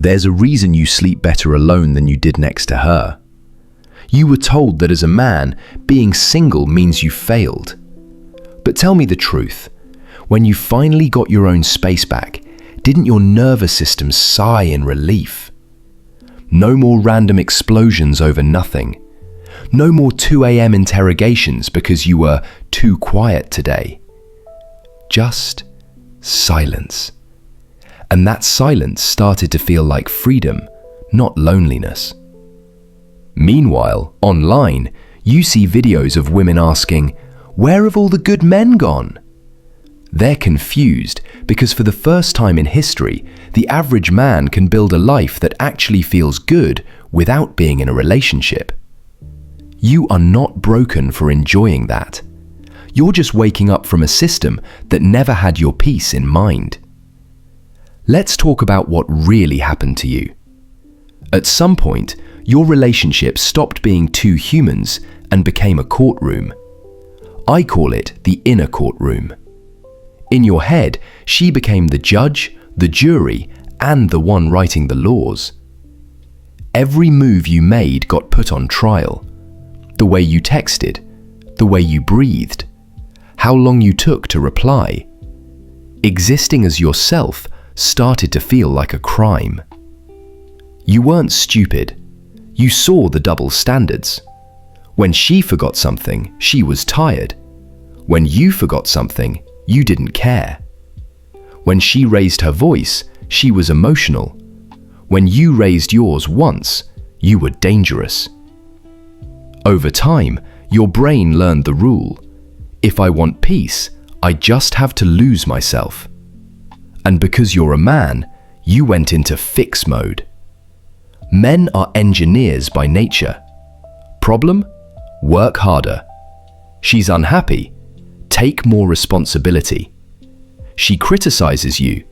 There's a reason you sleep better alone than you did next to her. You were told that as a man, being single means you failed. But tell me the truth. When you finally got your own space back, didn't your nervous system sigh in relief? No more random explosions over nothing. No more 2 a.m. interrogations because you were too quiet today. Just silence. And that silence started to feel like freedom, not loneliness. Meanwhile, online, you see videos of women asking, "Where have all the good men gone?" They're confused because for the first time in history, the average man can build a life that actually feels good without being in a relationship. You are not broken for enjoying that. You're just waking up from a system that never had your peace in mind. Let's talk about what really happened to you. At some point, your relationship stopped being two humans and became a courtroom. I call it the inner courtroom. In your head, she became the judge, the jury, and the one writing the laws. Every move you made got put on trial. The way you texted, the way you breathed, how long you took to reply. Existing as yourself started to feel like a crime. You weren't stupid. You saw the double standards. When she forgot something, she was tired. When you forgot something, you didn't care. When she raised her voice, she was emotional. When you raised yours once, you were dangerous. Over time, your brain learned the rule. If I want peace, I just have to lose myself. And because you're a man, you went into fix mode. Men are engineers by nature. Problem? Work harder. She's unhappy. Take more responsibility. She criticizes you.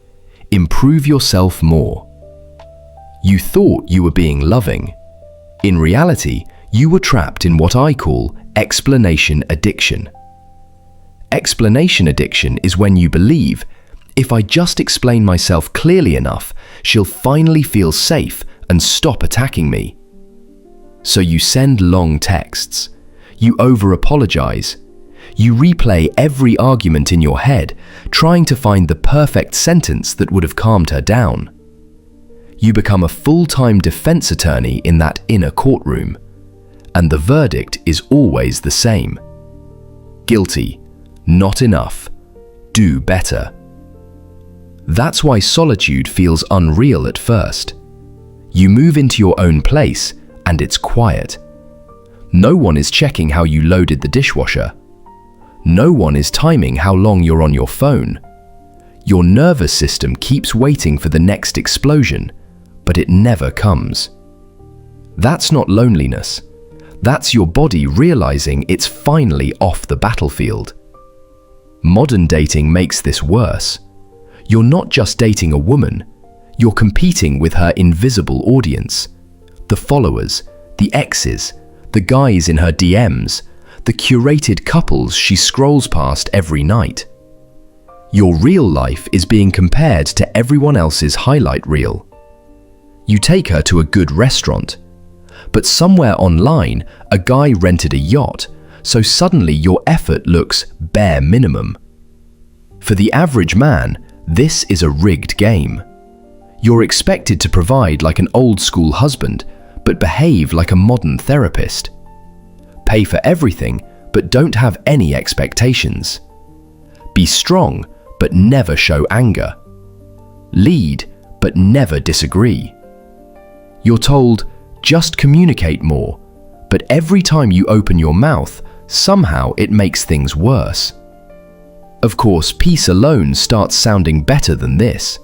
Improve yourself more. You thought you were being loving. In reality, you were trapped in what I call explanation addiction. Explanation addiction is when you believe, if I just explain myself clearly enough, she'll finally feel safe and stop attacking me. So you send long texts. You over-apologize. You replay every argument in your head, trying to find the perfect sentence that would have calmed her down. You become a full-time defense attorney in that inner courtroom, and the verdict is always the same. Guilty, not enough, do better. That's why solitude feels unreal at first. You move into your own place, and it's quiet. No one is checking how you loaded the dishwasher. No one is timing how long you're on your phone. Your nervous system keeps waiting for the next explosion, but it never comes. That's not loneliness. That's your body realizing it's finally off the battlefield. Modern dating makes this worse. You're not just dating a woman, you're competing with her invisible audience. The followers, the exes, the guys in her DMs, the curated couples she scrolls past every night. Your real life is being compared to everyone else's highlight reel. You take her to a good restaurant, but somewhere online, a guy rented a yacht, so suddenly your effort looks bare minimum. For the average man, this is a rigged game. You're expected to provide like an old-school husband, but behave like a modern therapist. Pay for everything, but don't have any expectations. Be strong, but never show anger. Lead, but never disagree. You're told, just communicate more, but every time you open your mouth, somehow it makes things worse. Of course, peace alone starts sounding better than this.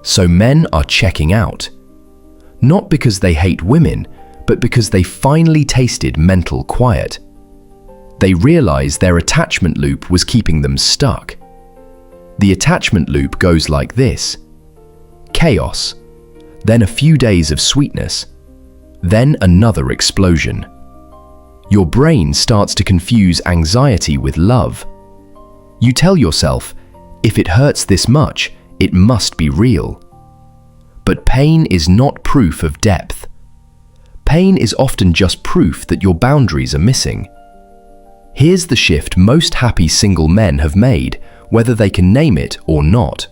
So men are checking out. Not because they hate women, but because they finally tasted mental quiet. They realize their attachment loop was keeping them stuck. The attachment loop goes like this: chaos, then a few days of sweetness, then another explosion. Your brain starts to confuse anxiety with love. You tell yourself, if it hurts this much, it must be real. But pain is not proof of depth. Pain is often just proof that your boundaries are missing. Here's the shift most happy single men have made, whether they can name it or not.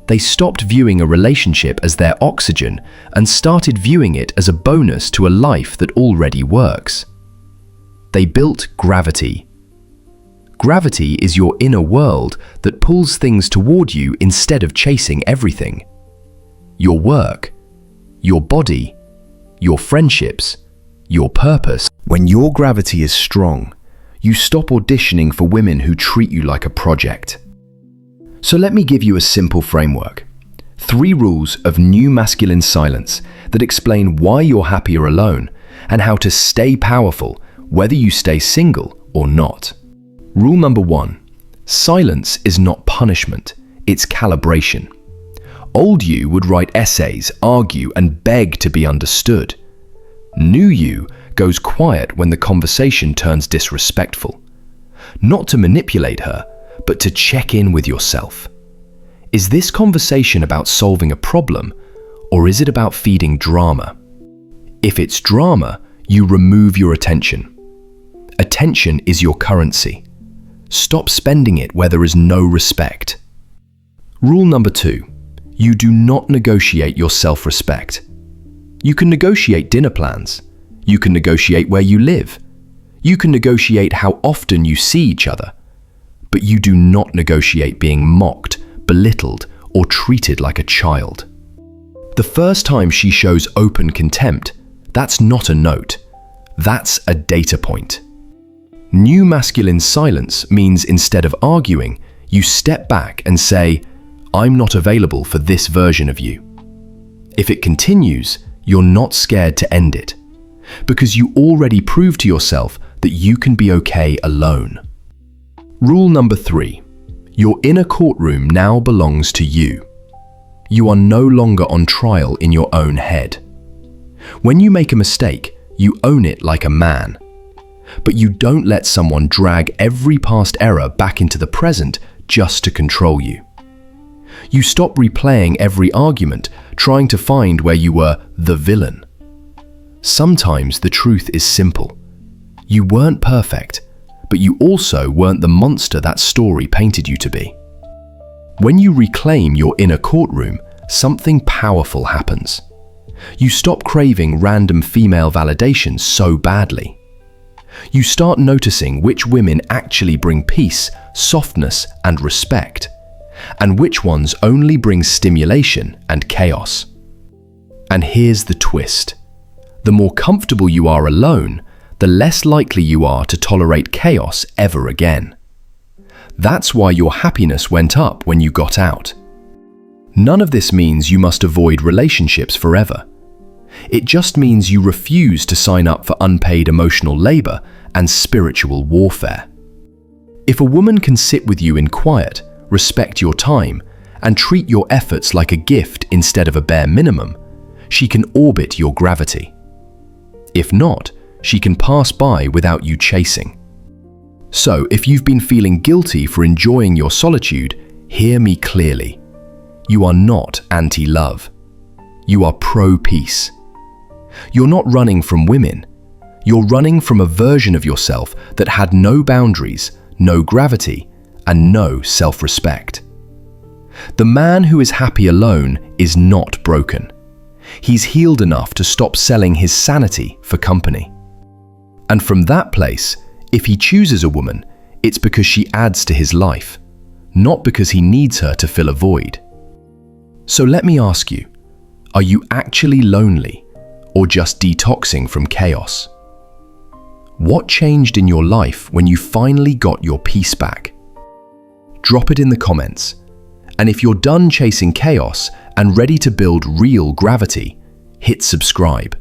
They stopped viewing a relationship as their oxygen and started viewing it as a bonus to a life that already works. They built gravity. Gravity is your inner world that pulls things toward you instead of chasing everything. Your work, your body, your friendships, your purpose. When your gravity is strong, you stop auditioning for women who treat you like a project. So let me give you a simple framework. 3 rules of new masculine silence that explain why you're happier alone and how to stay powerful whether you stay single or not. Rule number 1. Silence is not punishment, it's calibration. Old you would write essays, argue, and beg to be understood. New you goes quiet when the conversation turns disrespectful. Not to manipulate her, but to check in with yourself. Is this conversation about solving a problem, or is it about feeding drama? If it's drama, you remove your attention. Attention is your currency. Stop spending it where there is no respect. Rule number 2. You do not negotiate your self-respect. You can negotiate dinner plans. You can negotiate where you live. You can negotiate how often you see each other. But you do not negotiate being mocked, belittled, or treated like a child. The first time she shows open contempt, that's not a note. That's a data point. New masculine silence means instead of arguing, you step back and say, I'm not available for this version of you. If it continues, you're not scared to end it, because you already proved to yourself that you can be okay alone. Rule number 3. Your inner courtroom now belongs to you. You are no longer on trial in your own head. When you make a mistake, you own it like a man. But you don't let someone drag every past error back into the present just to control you. You stop replaying every argument, trying to find where you were the villain. Sometimes the truth is simple. You weren't perfect, but you also weren't the monster that story painted you to be. When you reclaim your inner courtroom, something powerful happens. You stop craving random female validation so badly. You start noticing which women actually bring peace, softness, and respect, and which ones only bring stimulation and chaos. And here's the twist. The more comfortable you are alone, the less likely you are to tolerate chaos ever again. That's why your happiness went up when you got out. None of this means you must avoid relationships forever. It just means you refuse to sign up for unpaid emotional labor and spiritual warfare. If a woman can sit with you in quiet, respect your time, and treat your efforts like a gift instead of a bare minimum, she can orbit your gravity. If not, she can pass by without you chasing. So, if you've been feeling guilty for enjoying your solitude, hear me clearly. You are not anti-love. You are pro-peace. You're not running from women. You're running from a version of yourself that had no boundaries, no gravity, and no self-respect. The man who is happy alone is not broken. He's healed enough to stop selling his sanity for company. And from that place, if he chooses a woman, it's because she adds to his life, not because he needs her to fill a void. So let me ask you, are you actually lonely or just detoxing from chaos? What changed in your life when you finally got your peace back? Drop it in the comments. And if you're done chasing chaos and ready to build real gravity, hit subscribe.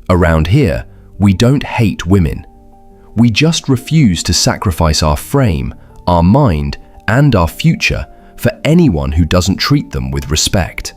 Around here, we don't hate women. We just refuse to sacrifice our frame, our mind, and our future for anyone who doesn't treat them with respect.